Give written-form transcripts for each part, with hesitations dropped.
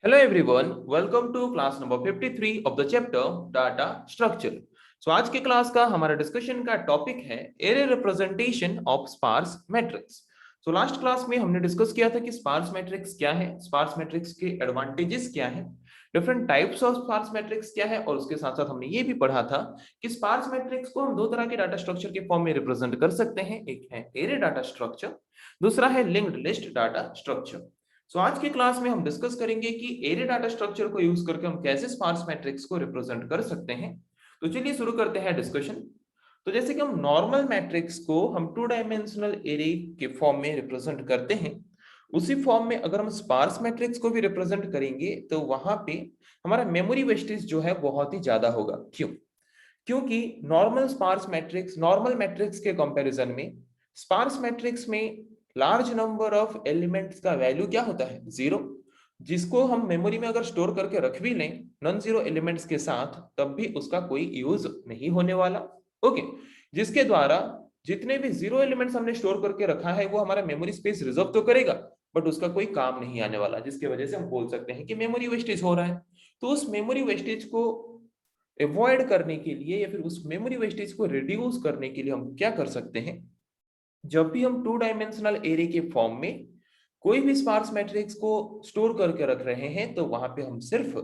Hello everyone, welcome to class number 53 of the chapter Data Structure. So आज के class का हमारा discussion का टॉपिक है array representation of sparse matrix. So last class में हमने डिस्कस किया था कि स्पार्स मैट्रिक्स क्या है, स्पार्स मैट्रिक्स के एडवांटेजेस क्या है, different types of sparse matrix क्या है, और उसके साथ साथ हमने ये भी पढ़ा था कि स्पार्स मैट्रिक्स को हम दो तरह के डाटा स्ट्रक्चर के फॉर्म में रिप्रेजेंट कर सकते हैं. एक है एरे डाटा स्ट्रक्चर, दूसरा है लिंक्ड लिस्ट डाटा स्ट्रक्चर. आज के क्लास में हम डिस्कस करेंगे कि एरे डाटा स्ट्रक्चर को यूज करके हम कैसे स्पार्स मैट्रिक्स को रिप्रेजेंट कर सकते हैं. तो चलिए शुरू करते हैं डिस्कशन. तो जैसे कि हम नॉर्मल मैट्रिक्स को हम टू डायमेंशनल एरे के फॉर्म में रिप्रेजेंट करते हैं, उसी फॉर्म में अगर हम स्पार्स मैट्रिक्स को भी रिप्रेजेंट करेंगे तो वहां पे हमारा मेमोरी वेस्टेज जो है बहुत ही ज्यादा होगा. क्यों? क्योंकि नॉर्मल मैट्रिक्स के कंपैरिजन में स्पार्स मैट्रिक्स में लार्ज नंबर ऑफ एलिमेंट्स का वैल्यू क्या होता है? जीरो, जिसको हम मेमोरी में अगर स्टोर करके रख भी लें नॉन जीरो एलिमेंट्स के साथ, तब भी उसका कोई यूज नहीं होने वाला. ओके, जिसके द्वारा जितने भी जीरो एलिमेंट्स हमने स्टोर करके रखा है वो हमारा मेमोरी स्पेस रिजर्व तो करेगा, बट उसका कोई काम नहीं आने वाला, जिसकी वजह से हम बोल सकते हैं कि मेमोरी वेस्टेज हो रहा है. तो उस मेमोरी वेस्टेज को अवॉइड करने के लिए या फिर उस मेमोरी वेस्टेज को रिड्यूस करने के लिए हम क्या कर सकते हैं, जब भी हम टू डायमेंशनल एरे के फॉर्म में कोई भी स्पार्स मैट्रिक्स को स्टोर करके रख रहे हैं, तो वहां पे हम सिर्फ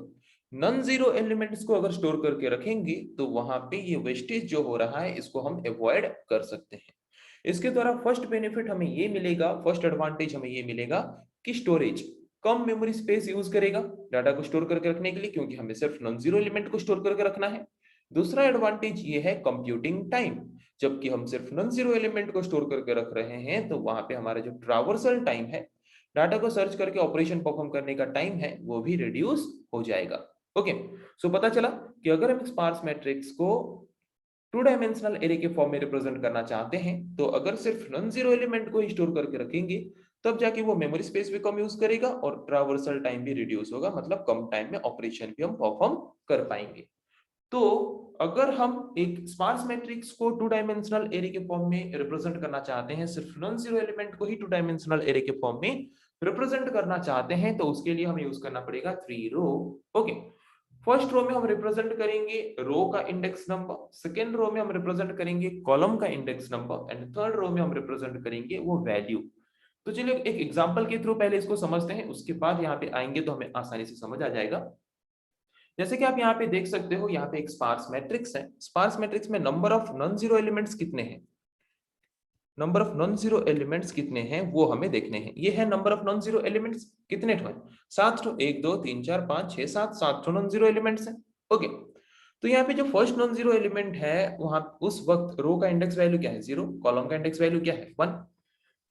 नॉन जीरो एलिमेंट्स को अगर स्टोर करके रखेंगे तो वहां पे ये वेस्टेज जो हो रहा है इसको हम अवॉइड कर सकते हैं. इसके द्वारा फर्स्ट बेनिफिट हमें ये मिलेगा, फर्स्ट एडवांटेज हमें ये मिलेगा कि स्टोरेज कम मेमोरी स्पेस यूज करेगा डाटा को स्टोर करके रखने के लिए, क्योंकि हमें सिर्फ नॉन जीरो एलिमेंट को स्टोर करके रखना है. दूसरा एडवांटेज ये है कंप्यूटिंग टाइम. जबकि हम सिर्फ नॉन जीरो एलिमेंट को स्टोर करके रख रहे हैं तो वहां पे हमारा जो ट्रावर्सल टाइम है, डाटा को सर्च करके ऑपरेशन परफॉर्म करने का टाइम है, वो भी रिड्यूस हो जाएगा. ओके, सो पता चला कि अगर हम स्पार्स मैट्रिक्स को टू डायमेंशनल एरे के फॉर्म में रिप्रेजेंट करना चाहते हैं, तो अगर सिर्फ नॉन जीरो एलिमेंट को ही स्टोर करके रखेंगे तब जाके वो मेमोरी स्पेस भी कम यूज करेगा और ट्रावर्सल टाइम भी रिड्यूस होगा, मतलब कम टाइम में ऑपरेशन भी हम परफॉर्म कर पाएंगे. तो अगर हम एक स्पार्स मैट्रिक्स को टू डायमेंशनल एरे के फॉर्म में रिप्रेजेंट करना चाहते हैं, सिर्फ नॉन जीरो एलिमेंट को ही टू डायमेंशनल एरे के फॉर्म में रिप्रेजेंट करना चाहते हैं, तो उसके लिए हमें यूज करना पड़ेगा three row. Okay, first row में हम रिप्रेजेंट करेंगे रो का इंडेक्स नंबर, सेकेंड रो में हम रिप्रेजेंट करेंगे कॉलम का index number, and third row में हम रिप्रेजेंट करेंगे वो वैल्यू. तो चलिए एक एग्जांपल के थ्रू पहले इसको समझते हैं, उसके बाद यहाँ पे आएंगे तो हमें आसानी से समझ आ जाएगा. जैसे कि आप यहाँ पे देख सकते हो, यहाँ पे एक स्पार्स मैट्रिक्स है. स्पार्स मैट्रिक्स में number of non zero elements कितने हैं, number of non zero elements कितने हैं वो हमें देखने हैं. ये है number of non zero elements. कितने ठो हैं? सात ठो. एक दो तीन चार पांच छह सात, सात ठो नॉन जीरो एलिमेंट्स हैं. ओके, तो यहाँ पे जो फर्स्ट नॉन जीरो एलिमेंट है, वहां उस वक्त रो का इंडेक्स वैल्यू क्या है? जीरो. कॉलम का इंडेक्स वैल्यू क्या है? वन.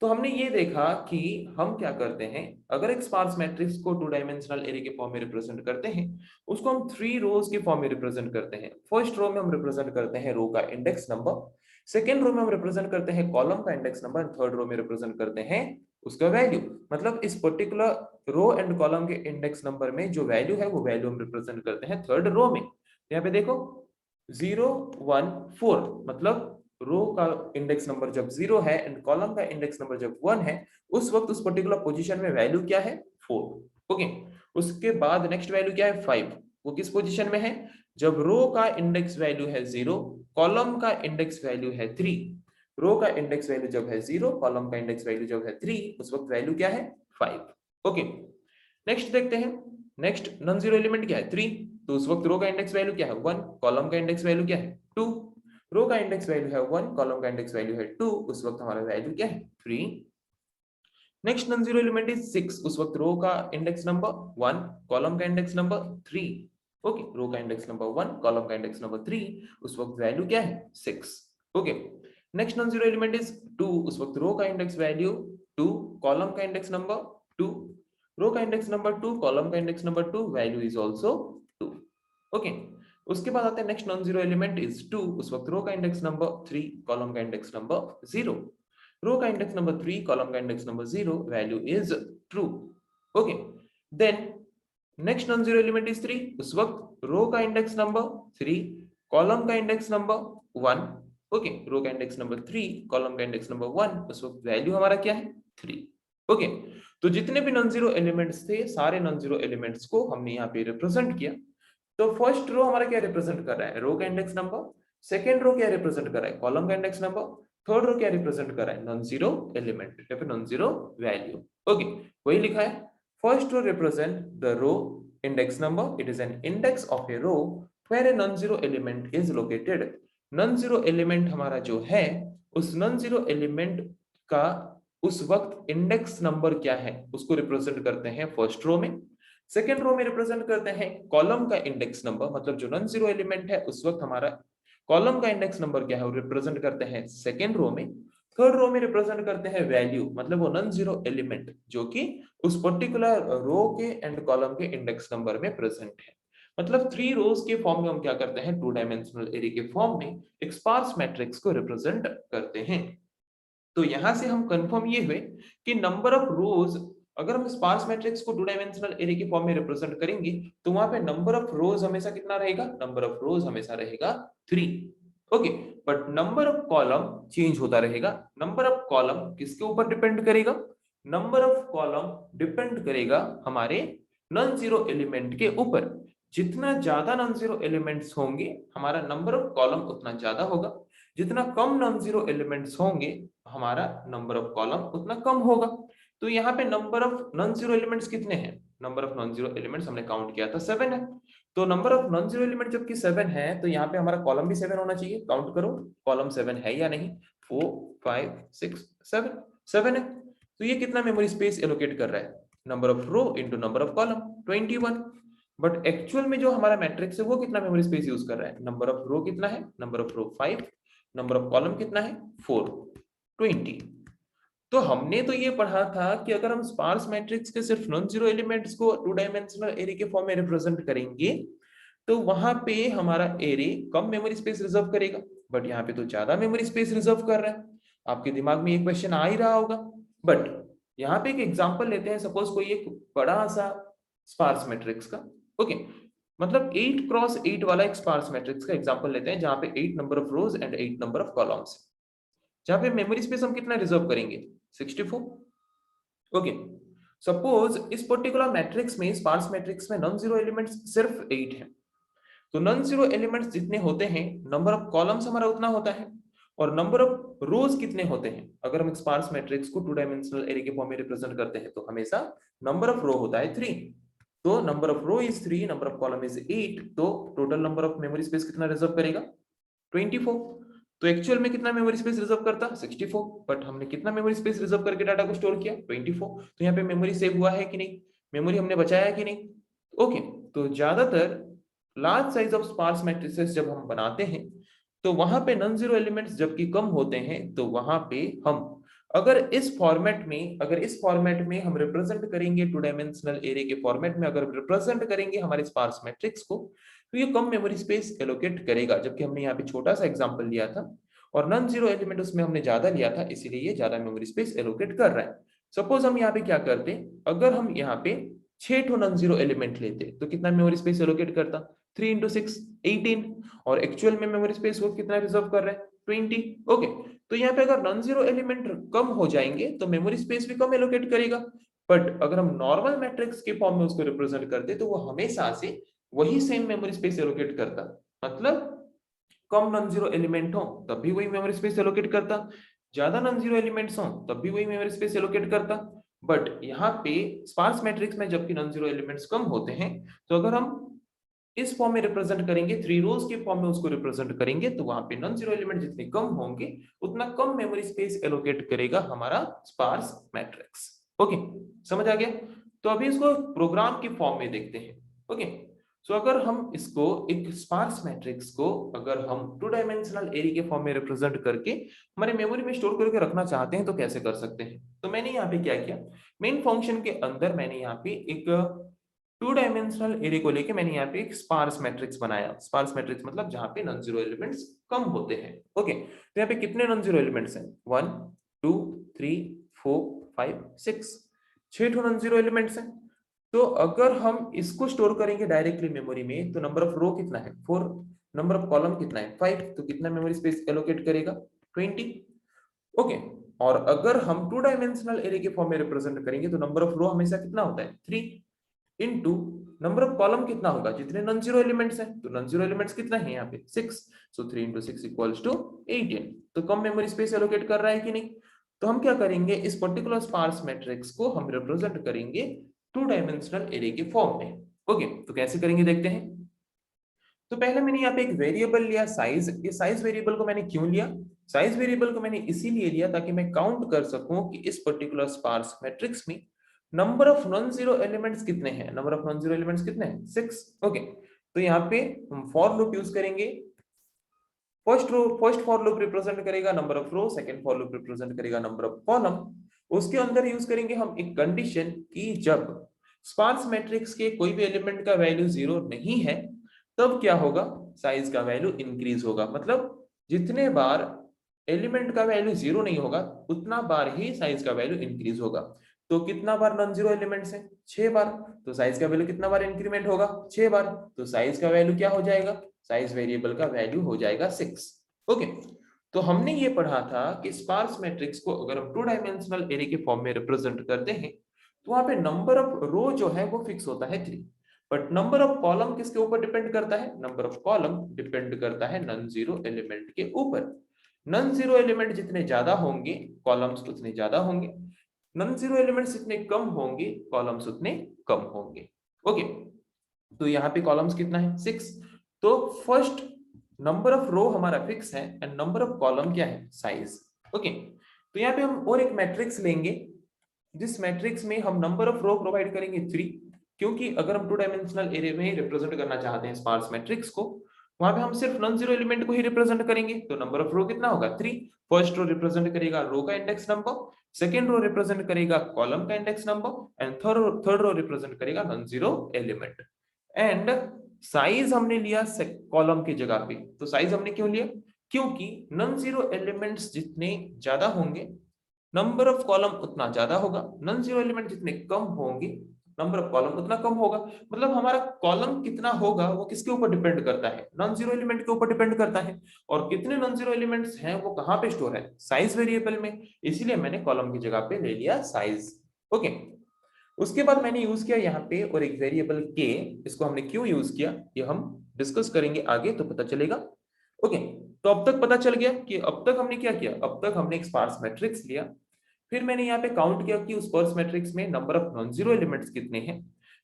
तो हमने ये देखा कि हम क्या करते हैं, अगर एक स्पार्स मैट्रिक्स को टू डायमेंशनल एरे के फॉर्म में रिप्रेजेंट करते हैं, उसको हम थ्री रोज के फॉर्म में रिप्रेजेंट करते हैं. फर्स्ट रो में हम रिप्रेजेंट करते हैं रो का इंडेक्स नंबर, सेकेंड रो में हम रिप्रेजेंट करते हैं कॉलम का इंडेक्स नंबर, थर्ड रो में रिप्रेजेंट करते हैं उसका वैल्यू. मतलब इस पर्टिकुलर रो एंड कॉलम के इंडेक्स नंबर में जो वैल्यू है वो वैल्यू हम रिप्रेजेंट करते हैं थर्ड रो में. यहाँ पे देखो 0 1 4, मतलब रो का इंडेक्स नंबर जब 0 है एंड कॉलम का इंडेक्स नंबर जब 1 है, उस वक्त उस पर्टिकुलर पोजीशन में वैल्यू क्या है? 4. ओके, उसके बाद नेक्स्ट वैल्यू क्या है? 5. वो किस पोजीशन में है? जब रो का इंडेक्स वैल्यू है 0, कॉलम का इंडेक्स वैल्यू है 3. रो का इंडेक्स वैल्यू जब है 0, कॉलम का इंडेक्स वैल्यू जब है 3, उस वक्त वैल्यू क्या है? 5. ओके, नेक्स्ट देखते हैं. नेक्स्ट नॉन जीरो एलिमेंट क्या है? 3. तो उस वक्त रो का इंडेक्स वैल्यू क्या है? 1. कॉलम का इंडेक्स वैल्यू क्या है? 2. रो का इंडेक्स वैल्यू है 1, कॉलम का इंडेक्स वैल्यू है 2, उस वक्त हमारा वैल्यू क्या है? 3. Next non zero element is 6. उस वक्त रो का इंडेक्स नंबर 1, कॉलम का इंडेक्स नंबर 3. ओके, रो का इंडेक्स नंबर 1, कॉलम का इंडेक्स नंबर 3, उस वक्त वैल्यू क्या है? 6. Okay, next non zero element is 2. उस वक्त रो का इंडेक्स वैल्यू 2, कॉलम का इंडेक्स नंबर 2, रो का इंडेक्स नंबर 2, कॉलम का index number 2, value is also 2. Okay, उसके बाद आते हैं next non zero element is 2. उस वक्त रो का इंडेक्स नंबर 3, कॉलम का इंडेक्स नंबर 0, रो का इंडेक्स नंबर 3, कॉलम का index number 0, value is true. Okay, then next non zero element is 3. उस वक्त रो का इंडेक्स नंबर 3, कॉलम का इंडेक्स नंबर 1. ओके, रो का इंडेक्स नंबर 3, कॉलम का index number 1, उस वक्त वैल्यू हमारा क्या है? 3. ओके, तो जितने भी नॉन जीरो एलिमेंट्स थे, सारे नॉन जीरो एलिमेंट्स को हमने यहाँ पे रिप्रेजेंट किया। तो फर्स्ट रो हमारा क्या रिप्रेजेंट कर रहा है, रो का इंडेक्स नंबर। सेकेंड रो क्या रिप्रेजेंट कर रहा है, कॉलम का इंडेक्स नंबर। थर्ड रो क्या रिप्रेजेंट कर रहा है, नॉन जीरो एलिमेंट या फिर नॉन जीरो वैल्यू। ओके, वही लिखा है। First row represent the row index number. It is an index of a row where a non-zero element is located. non-zero element हमारा जो है, उस non-zero element का उस वक्त इंडेक्स नंबर क्या है उसको रिप्रेजेंट करते हैं फर्स्ट रो में। सेकेंड रो में रिप्रेजेंट करते हैं कॉलम का इंडेक्स नंबर, मतलब जो नॉन जीरो एलिमेंट है उस वक्त हमारा कॉलम का इंडेक्स नंबर क्या है वो रिप्रेजेंट करते हैं सेकेंड रो में। थर्ड रो में रिप्रेजेंट करते हैं वैल्यू, मतलब वो नॉन जीरो एलिमेंट जो कि उस पर्टिकुलर रो के एंड कॉलम के इंडेक्स नंबर में प्रेजेंट है। मतलब थ्री रोज के फॉर्म में हम क्या करते हैं, टू डायमेंशनल एरे के फॉर्म में एक स्पार्स मैट्रिक्स को रिप्रेजेंट करते हैं। तो यहां से हम कंफर्म ये हुए कि नंबर ऑफ रोज, अगर हम स्पार्स मैट्रिक्स को टू डायमेंशनल एरे के फॉर्म में रिप्रेजेंट करेंगे तो वहां पे नंबर ऑफ रोज हमेशा कितना रहेगा, नंबर ऑफ रोज हमेशा रहेगा 3। Okay, but number of column change होता रहेगा। नंबर ऑफ कॉलम किसके ऊपर डिपेंड करेगा, नंबर ऑफ कॉलम डिपेंड करेगा हमारे नॉन जीरो एलिमेंट के ऊपर। जितना ज्यादा नॉन जीरो एलिमेंट्स होंगे हमारा नंबर ऑफ कॉलम उतना ज्यादा होगा, जितना कम नॉन जीरो एलिमेंट्स होंगे हमारा नंबर ऑफ कॉलम उतना कम होगा। तो यहाँ पे number of non zero elements कितने हैं, number of non zero elements हमने काउंट किया था 7 है। तो number of non zero element जबकि 7 है तो यहाँ पे हमारा कॉलम भी 7 होना चाहिए। काउंट करो कॉलम 7 है या नहीं, 4 5 6 7 7 है। तो ये कितना मेमोरी स्पेस एलोकेट कर रहा है, number of row into number of column 21। But actual में जो हमारा मैट्रिक्स है वो कितना मेमोरी स्पेस यूज कर रहा है, नंबर ऑफ रो कितना है, number of row 5, number of column कितना है 4 20। तो हमने तो ये पढ़ा था कि अगर हम स्पार्स मैट्रिक्स के सिर्फ नॉन जीरो एलिमेंट्स को टू डायमेंशनल एरे के फॉर्म में रिप्रेजेंट करेंगे तो वहां पे हमारा एरे कम मेमोरी स्पेस रिजर्व करेगा। बट यहाँ पे तो ज्यादा मेमोरी स्पेस रिजर्व कर रहा है। आपके दिमाग में एक क्वेश्चन आ ही रहा होगा। बट यहाँ पे एक एग्जांपल लेते हैं, सपोज कोई एक बड़ा सा स्पार्स मैट्रिक्स का, ओके, मतलब 8 क्रॉस 8 वाला एक स्पार्स मैट्रिक्स का एग्जांपल लेते हैं जहां पे 8 number of rose and 8 number of columns, जहां पे मेमोरी स्पेस हम कितना रिजर्व करेंगे 64। ओके, सपोज इस पर्टिकुलर मैट्रिक्स में, स्पार्स मैट्रिक्स में नॉन जीरो एलिमेंट्स सिर्फ 8 है। तो नॉन जीरो एलिमेंट्स जितने होते हैं नंबर ऑफ कॉलम्स हमारा उतना होता है, और नंबर ऑफ रोज कितने होते हैं, अगर हम स्पार्स मैट्रिक्स को टू डायमेंशनल एरे के फॉर्म में रिप्रेजेंट करते हैं तो हमेशा नंबर ऑफ रो होता है 3। तो number of row is 3, number of column is 8, तो total number of memory space कितना रिजर्व करेगा 24। तो एक्चुअल में कितना मेमोरी स्पेस रिजर्व करता 64, बट हमने कितना मेमोरी स्पेस रिजर्व करके डाटा को स्टोर किया 24। तो यहाँ पे मेमोरी सेव हुआ है कि नहीं, मेमोरी हमने बचाया है कि नहीं। ओके, तो ज्यादातर large size of sparse matrices जब हम बनाते हैं तो वहां पे नॉन जीरो एलिमेंट्स जबकि कम होते हैं तो वहां पे हम अगर इस फॉर्मेट में हम रिप्रेजेंट करेंगे टू डायमेंशनल एरे के फॉर्मेट में, अगर रिप्रेजेंट करेंगे हमारे स्पार्स मैट्रिक्स को तो ये कम मेमोरी स्पेस एलोकेट करेगा। जबकि हमने यहाँ पे छोटा सा एग्जांपल लिया था और नॉन जीरो एलिमेंट उसमें हमने ज्यादा लिया था, इसीलिए ये ज्यादा मेमोरी स्पेस एलोकेट कर रहा है। सपोज हम यहाँ पे क्या करते, अगर हम यहाँ पे 6 ठो नॉन जीरो एलिमेंट लेते तो कितना मेमोरी स्पेस एलोकेट करता 3 इंटू 6 18, और एक्चुअल में मेमोरी स्पेस वो कितना रिजर्व कर रहा है 20। ओके, तो यहाँ पे अगर नॉन जीरो एलिमेंट कम हो जाएंगे तो मेमोरी स्पेस भी कम एलोकेट करेगा। बट अगर हम नॉर्मल मैट्रिक्स के फॉर्म में उसको रिप्रेजेंट करते तो वो हमेशा से वही सेम मेमोरी स्पेस एलोकेट करता। मतलब कम नॉन जीरो एलिमेंट हो तब भी वही मेमोरी स्पेस एलोकेट करता, ज्यादा नॉन जीरो एलिमेंट्स हो तब भी वही मेमोरी स्पेस एलोकेट करता। बट यहाँ पे स्पार्स मैट्रिक्स में जबकि नॉन जीरो एलिमेंट्स कम होते हैं, तो अगर हम इस फॉर्म में रिप्रेजेंट करेंगे, थ्री रोज के फॉर्म में उसको रिप्रेजेंट करेंगे, तो वहां पे नॉन जीरो एलिमेंट जितने कम होंगे उतना कम मेमोरी स्पेस एलोकेट करेगा हमारा स्पार्स मैट्रिक्स। ओके, समझ आ गया। तो अभी इसको प्रोग्राम के फॉर्म में देखते हैं। ओके, सो अगर हम इसको एक स्पार्स मैट्रिक्स को अगर हम टू डायमेंशनल एरे के फॉर्म में रिप्रेजेंट करके हमारे मेमोरी में स्टोर करके रखना चाहते हैं तो कैसे कर सकते हैं। तो मैंने यहाँ पे क्या किया, मेन फंक्शन के अंदर मैंने यहाँ पे एक टू डायमेंशनल एरे को लेके मैंने यहाँ पे एक स्पार्स मैट्रिक्स बनाया। स्पार्स मैट्रिक्स मतलब जहां पे नॉन जीरो एलिमेंट्स कम होते हैं। ओके, तो यहाँ पे कितने नॉन जीरो एलिमेंट्स हैं 1 2 3 4 5 6, 6 नॉन जीरो एलिमेंट्स हैं। तो अगर हम इसको स्टोर करेंगे डायरेक्टली मेमोरी में तो नंबर ऑफ रो कितना है 4, नंबर ऑफ कॉलम कितना है 5, तो कितना मेमोरी स्पेस एलोकेट करेगा 20। ओके, और अगर हम टू डायमेंशनल एरे के फॉर्म में रिप्रेजेंट करेंगे तो नंबर ऑफ रो हमेशा कितना होता है 3 इनटू नंबर ऑफ कॉलम कितना होगा जितने नॉन जीरो एलिमेंट्स हैं, तो नॉन जीरो एलिमेंट्स कितना है यहाँ पे 6, सो 3 इंटू 6 इक्वल्स टू 18। तो कम मेमोरी स्पेस एलोकेट कर रहा है कि नहीं? तो हम क्या करेंगे, इस पर्टिकुलर स्पार्स मैट्रिक्स को हम रिप्रेजेंट करेंगे टू डायमेंशनल एरे के फॉर्म में। ओके, तो कैसे करेंगे देखते हैं। तो पहले मैंने यहाँ पे एक वेरिएबल लिया साइज। ये साइज वेरिएबल को मैंने क्यों लिया? साइज वेरिएबल को मैंने इसीलिए लिया ताकि मैं काउंट कर सकूं कि इस पर्टिकुलर स्पार्स मैट्रिक्स में number of non zero elements कितने हैं। Number of non zero elements कितने हैं 6। ओके, तो यहाँ पे हम फॉर लूप यूज करेंगे। फर्स्ट फॉर लूप रिप्रेजेंट करेगा number of row, second for loop represent करेगा नंबर ऑफ कॉलम। उसके अंदर यूज करेंगे हम एक कंडीशन कि जब स्पार्स मैट्रिक्स के कोई भी एलिमेंट का वैल्यू 0 नहीं है तब क्या होगा, साइज का वैल्यू इंक्रीज होगा। मतलब जितने बार एलिमेंट का वैल्यू 0 नहीं होगा उतना बार ही साइज का वैल्यू इंक्रीज होगा। तो कितना बार नॉन जीरो एलिमेंट्स है 6 बार, तो साइज का वैल्यू कितना बार इंक्रीमेंट होगा 6 बार। तो साइज का वैल्यू क्या हो जाएगा, साइज वेरिएबल का वैल्यू हो जाएगा 6। ओके, तो हमने ये पढ़ा था कि स्पार्स मैट्रिक्स को अगर हम टू डायमेंशनल एरे के फॉर्म में रिप्रेजेंट करते हैं तो वहां पे नंबर ऑफ रो जो है वो फिक्स होता है 3, बट नंबर ऑफ कॉलम किसके ऊपर डिपेंड करता है, नंबर ऑफ कॉलम डिपेंड करता है नॉन जीरो एलिमेंट के ऊपर। नॉन जीरो एलिमेंट जितने ज्यादा होंगे कॉलम्स उतने ज्यादा होंगे, नॉन जीरो एलिमेंट्स जितने कम होंगे कॉलम्स उतने कम होंगे। ओके, तो यहाँ पे कॉलम्स कितना है 6, तो फर्स्ट नंबर ऑफ रो हमारा फिक्स है एंड नंबर ऑफ कॉलम क्या है साइज। ओके, तो यहाँ पे हम और एक मैट्रिक्स लेंगे जिस मैट्रिक्स में हम नंबर ऑफ रो प्रोवाइड करेंगे 3, क्योंकि अगर हम टू डायमेंशनल एरे में रिप्रेजेंट करना चाहते हैं स्पार्स मैट्रिक्स को वहां पे हम सिर्फ नॉन जीरो एलिमेंट को ही रिप्रेजेंट करेंगे, तो नंबर ऑफ रो कितना होगा 3। फर्स्ट रो रिप्रेजेंट करेगा रो का index number, second row represent करेगा कॉलम का index number and third row represent करेगा non zero element. And size हमने लिया कॉलम की जगह पे, तो साइज हमने क्यों लिया, क्योंकि नॉन जीरो एलिमेंट्स जितने ज्यादा होंगे नंबर ऑफ कॉलम उतना ज्यादा होगा, नॉन जीरो एलिमेंट जितने कम होंगे नंबर ऑफ कॉलम उतना कम होगा। मतलब हमारा कॉलम कितना होगा वो किसके ऊपर डिपेंड करता है, नॉन जीरो एलिमेंट के ऊपर डिपेंड करता है। और कितने नॉन जीरो एलिमेंट्स हैं वो कहां पे स्टोर है, साइज वेरिएबल में, इसीलिए मैंने कॉलम की जगह पे ले लिया साइज। ओके, उसके बाद मैंने यूज किया यहाँ पे और एक वेरिएबल के, इसको हमने क्यों यूज किया ये हम डिस्कस करेंगे आगे तो पता चलेगा। ओके, तो अब तक पता चल गया कि अब तक हमने क्या किया, अब तक हमने एक स्पार्स मैट्रिक्स लिया, फिर मैंने यहाँ पे काउंट किया कि उस स्पार्स मैट्रिक्स में number of non zero elements कितने हैं।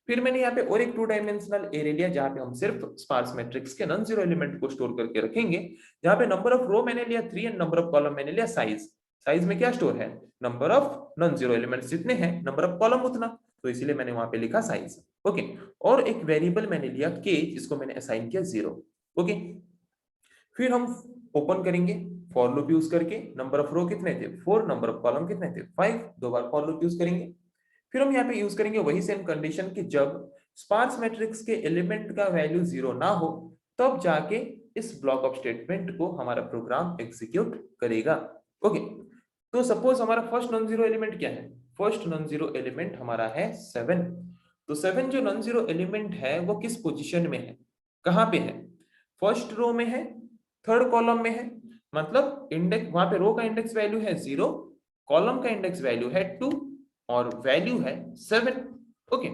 फिर मैंने यहाँ पे और एक टू डायमेंशनल एरे लिया जहाँ पे हम सिर्फ स्पार्स मैट्रिक्स के नॉन जीरो एलिमेंट को स्टोर करके रखेंगे, जहाँ पे नंबर ऑफ रो मैंने लिया 3 एंड नंबर ऑफ कॉलम मैंने लिया साइज। साइज में क्या स्टोर है, number of non zero elements जितने हैं नंबर ऑफ कॉलम उतना, तो इसीलिए मैंने वहां पे लिखा साइज। ओके, और एक वेरिएबल मैंने लिया के जिसको मैंने असाइन किया 0। ओके, फिर हम ओपन करेंगे फॉर लूप यूज करके, नंबर ऑफ रो कितने थे 4, नंबर ऑफ कॉलम कितने थे 5, दो बार फॉर लूप यूज करेंगे। फिर हम यहाँ पे यूज करेंगे वही सेम कंडीशन कि जब स्पार्स मैट्रिक्स के एलिमेंट का वैल्यू 0 ना हो तब जाके इस ब्लॉक ऑफ स्टेटमेंट को हमारा प्रोग्राम एग्जीक्यूट करेगा। ओके, तो सपोज हमारा फर्स्ट नॉन जीरो एलिमेंट क्या है, फर्स्ट नॉन जीरो एलिमेंट हमारा है 7। तो 7 जो नॉन जीरो एलिमेंट है वो किस पोजीशन में है, कहां पे है, फर्स्ट रो में है, थर्ड कॉलम में है, मतलब इंडेक्स वहां पे रो का इंडेक्स वैल्यू है 0, कॉलम का इंडेक्स वैल्यू है 2 और वैल्यू है 7। ओके,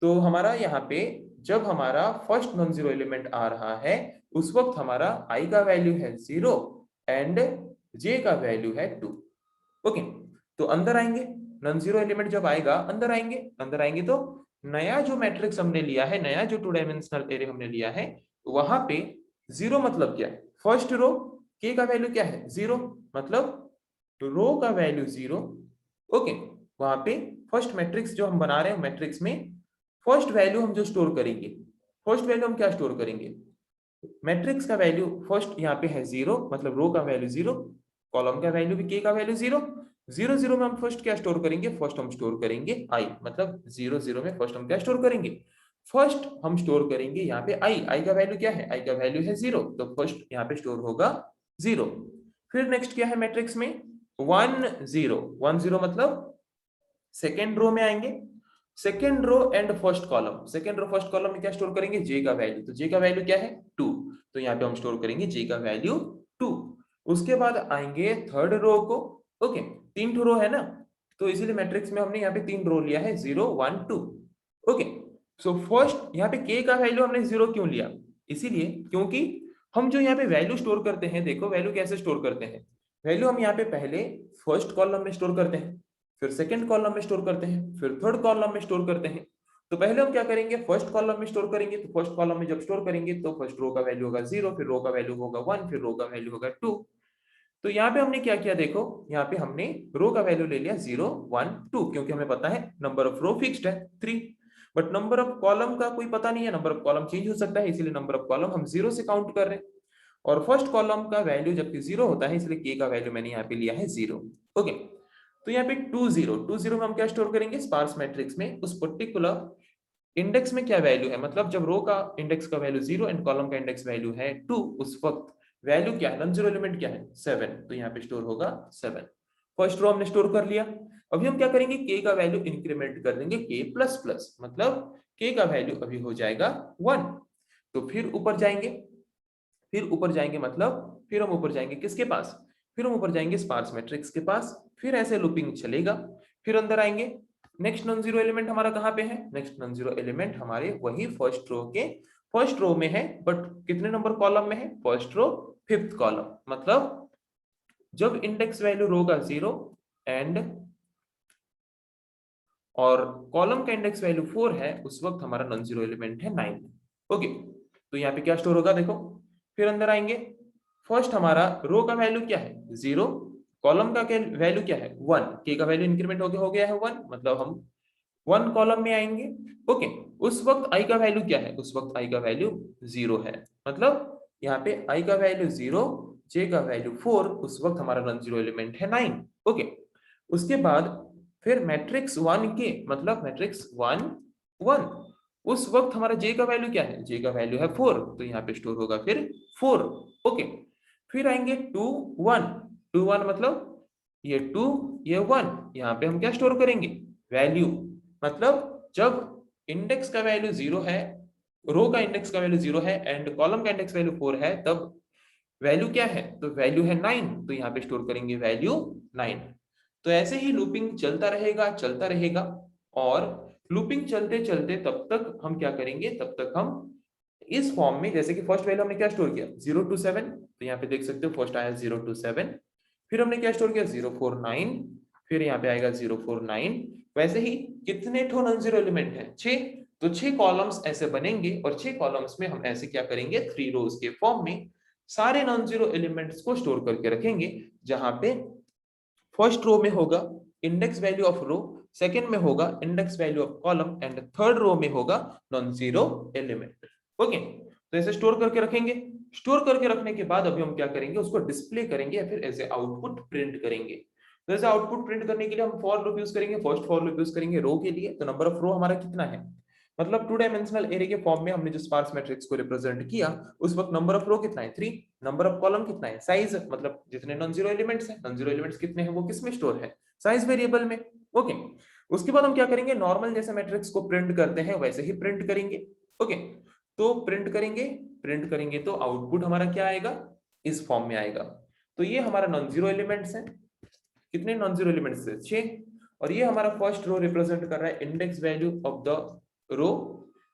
तो हमारा यहाँ पे जब हमारा फर्स्ट नॉन जीरो एलिमेंट आ रहा है उस वक्त हमारा i का वैल्यू है 0 एंड j का वैल्यू है 2। ओके, तो अंदर आएंगे, नॉन जीरो एलिमेंट जब आएगा अंदर आएंगे तो नया जो मैट्रिक्स हमने लिया है, नया जो टू डायमेंशनल एरे हमने लिया है वहां पे 0 मतलब क्या है, फर्स्ट रो k का वैल्यू क्या है 0, मतलब रो का वैल्यू 0। ओके, वहां पे फर्स्ट मैट्रिक्स जो हम बना रहे हैं मैट्रिक्स में फर्स्ट वैल्यू हम जो स्टोर करेंगे, फर्स्ट वैल्यू हम क्या स्टोर करेंगे, मैट्रिक्स का वैल्यू फर्स्ट यहाँ पे है 0, मतलब रो का वैल्यू 0, कॉलम का वैल्यू भी k का वैल्यू 0, 0 0 में हम फर्स्ट क्या स्टोर करेंगे, फर्स्ट हम स्टोर करेंगे i, मतलब 0 0 में फर्स्ट हम क्या स्टोर करेंगे, फर्स्ट हम स्टोर करेंगे यहाँ पे i का वैल्यू क्या है, i का वैल्यू है 0, तो फर्स्ट यहाँ पे स्टोर होगा 0। फिर नेक्स्ट क्या है मैट्रिक्स में 1 0 1 0, मतलब सेकेंड रो में आएंगे, second row and first column, second row first column में क्या स्टोर करेंगे j का वैल्यू, तो j का वैल्यू क्या है 2, तो यहाँ पे हम स्टोर करेंगे j का वैल्यू 2। उसके बाद आएंगे थर्ड रो को। ओके, 3 रो है ना, तो इसीलिए मैट्रिक्स में हमने यहाँ पे 3 रो लिया है, 0 1 2। ओके, सो फर्स्ट यहाँ पे k का वैल्यू हमने 0 क्यों लिया? इसीलिए क्योंकि हम जो यहाँ पे वैल्यू स्टोर करते हैं, देखो वैल्यू कैसे स्टोर करते हैं। वैल्यू हम यहाँ पे पहले फर्स्ट कॉलम में स्टोर करते हैं, फिर सेकंड कॉलम में स्टोर करते हैं, फिर थर्ड कॉलम में स्टोर करते हैं। तो पहले हम क्या करेंगे, फर्स्ट कॉलम में स्टोर करेंगे। तो फर्स्ट कॉलम में जब स्टोर करेंगे तो फर्स्ट रो का वैल्यू होगा 0, फिर रो का वैल्यू होगा 1, फिर रो का वैल्यू होगा 2। तो यहाँ पे हमने क्या किया, देखो यहाँ पे हमने रो का वैल्यू ले लिया 0 1 2, क्योंकि हमें पता है नंबर ऑफ रो फिक्स्ड है 3, बट नंबर ऑफ कॉलम का कोई पता नहीं है, नंबर ऑफ कॉलम चेंज हो सकता है, इसीलिए नंबर ऑफ कॉलम हम 0 से काउंट कर रहे हैं। और फर्स्ट कॉलम का वैल्यू जबकि 0 होता है, इसलिए k का वैल्यू मैंने यहाँ पे लिया है 0। ओके, तो यहाँ पे 2 0 2 0 में हम क्या स्टोर करेंगे, स्पार्स मैट्रिक्स में उस पर्टिकुलर इंडेक्स में क्या वैल्यू है, मतलब जब रो का इंडेक्स का वैल्यू 0 एंड कॉलम का इंडेक्स वैल्यू है 2, उस वक्त वैल्यू क्या है, नॉन जीरो एलिमेंट क्या है 7, तो यहाँ पे स्टोर होगा 7। फर्स्ट रो हमने स्टोर कर लिया। अभी हम क्या करेंगे, k का वैल्यू इंक्रीमेंट कर देंगे k प्लस प्लस, मतलब k का वैल्यू अभी हो जाएगा 1। तो फिर ऊपर जाएंगे, मतलब फिर हम ऊपर जाएंगे किसके पास, फिर हम ऊपर जाएंगे स्पार्स मैट्रिक्स के पास, फिर ऐसे लूपिंग चलेगा, फिर अंदर आएंगे। नेक्स्ट नॉन जीरो एलिमेंट हमारा कहाँ पे है, नेक्स्ट नॉन जीरो एलिमेंट हमारे वही फर्स्ट रो के फर्स्ट रो में है, बट कितने नंबर कॉलम में है, फर्स्ट रो फिफ्थ कॉलम। मतलब जब इंडेक्स वैल्यू रो का 0 एंड और कॉलम का इंडेक्स वैल्यू 4 है, उस वक्त हमारा नॉन जीरो एलिमेंट है 9। ओके, तो यहाँ पे क्या स्टोर होगा, देखो फिर अंदर आएंगे। फर्स्ट हमारा रो का वैल्यू क्या है 0, कॉलम का वैल्यू क्या है 1, के का वैल्यू इंक्रीमेंट हो गया है 1, मतलब हम 1 कॉलम में आएंगे। ओके, उस वक्त आई का वैल्यू क्या है, उस वक्त आई का वैल्यू 0 है, मतलब यहाँ पे आई का वैल्यू 0, जे का वैल्यू 4, उस वक्त हमारा नॉन जीरो एलिमेंट है 9। ओके, उसके बाद फिर मैट्रिक्स 1 के, मतलब मैट्रिक्स 1 1, उस वक्त हमारा जे का वैल्यू क्या है, जे का वैल्यू है 4, तो यहाँ पे स्टोर होगा फिर 4। ओके, फिर आएंगे 2 1 2 1, मतलब ये 2 ये 1, यहाँ पे हम क्या स्टोर करेंगे, वैल्यू। मतलब जब इंडेक्स का वैल्यू 0 है, रो का इंडेक्स का वैल्यू 0 है एंड कॉलम का इंडेक्स वैल्यू 4 है, तब वैल्यू क्या है, तो वैल्यू है 9, तो यहाँ पे स्टोर करेंगे वैल्यू 9। तो ऐसे ही लूपिंग चलता रहेगा। और लूपिंग चलते चलते तब तक हम क्या करेंगे, तब तक हम इस फॉर्म में, जैसे कि फर्स्ट वैल्यू हमने क्या स्टोर किया 0 to 7, तो यहाँ पे देख सकते हो फर्स्ट आया 0 to 7, फिर हमने क्या स्टोर किया 0 4 9, फिर यहाँ पे आएगा 0 4 9। वैसे ही कितने ठो नॉन जीरो एलिमेंट है, 6, तो 6 कॉलम्स ऐसे बनेंगे और 6 कॉलम्स में हम ऐसे क्या करेंगे, 3 रोज के फॉर्म में सारे नॉन जीरो एलिमेंट्स को स्टोर करके रखेंगे, जहां पे फर्स्ट रो में होगा index value of row, second में होगा index value of column and third row में होगा नॉन जीरो एलिमेंट। ओके, तो ऐसे स्टोर करके रखेंगे। स्टोर करके रखने के बाद अभी हम क्या करेंगे, उसको डिस्प्ले करेंगे या फिर एज ए आउटपुट प्रिंट करेंगे। तो ऐसे आउटपुट प्रिंट करने के लिए हम फॉर लूप यूज करेंगे, फर्स्ट फॉर लूप यूज करेंगे रो के लिए। तो नंबर ऑफ रो हमारा कितना है, मतलब 2 डायमेंशनल एरे के फॉर्म में हमने जो स्पार्स मैट्रिक्स को रिप्रेजेंट किया, उस वक्त नंबर ऑफ रो कितना है 3, नंबर ऑफ कॉलम कितना है, साइज, मतलब जितने नॉन जीरो एलिमेंट्स हैं, नॉन जीरो एलिमेंट्स कितने हैं वो किस में स्टोर है, साइज वेरिएबल में। ओके, उसके बाद हम क्या करेंगे, नॉर्मल जैसे मैट्रिक्स को प्रिंट करते हैं वैसे ही प्रिंट करेंगे। ओके, तो प्रिंट करेंगे तो आउटपुट हमारा क्या आएगा, इस फॉर्म में आएगा। तो ये हमारा नॉन जीरो एलिमेंट्स है, कितने नॉन जीरो एलिमेंट्स है 6, और ये हमारा फर्स्ट रो रिप्रेजेंट कर रहा है index value of the row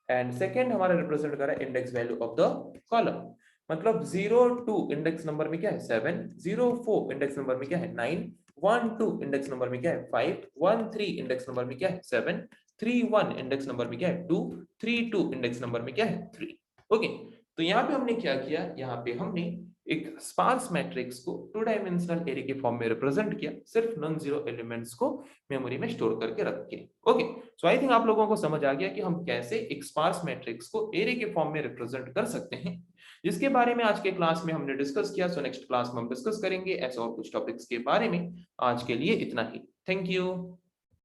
and second हमारा रिप्रेजेंट कर रहा है index value of the column. मतलब 0 2 इंडेक्स नंबर में क्या है 7, 0 4 इंडेक्स नंबर में क्या है 9, 1 2 इंडेक्स नंबर में क्या है 5, 1 3 इंडेक्स नंबर में क्या है 7, 3 1 इंडेक्स नंबर में क्या है 2, 3 2 इंडेक्स नंबर में क्या है 3। ओके, तो यहाँ पे हमने क्या किया, यहाँ पे हमने एक स्पार्स मैट्रिक्स को 2 डायमेंशनल एरे के फॉर्म में रिप्रेजेंट किया, सिर्फ नॉन जीरो एलिमेंट्स को मेमोरी में स्टोर करके रख के। ओके, सो आई थिंक आप लोगों को समझ आ गया कि हम कैसे एक स्पार्स मैट्रिक्स को एरे के फॉर्म में रिप्रेजेंट कर सकते हैं, जिसके बारे में आज के क्लास में हमने डिस्कस किया। सो नेक्स्ट क्लास में हम डिस्कस करेंगे ऐसे और कुछ टॉपिक्स के बारे में। आज के लिए इतना ही, थैंक यू।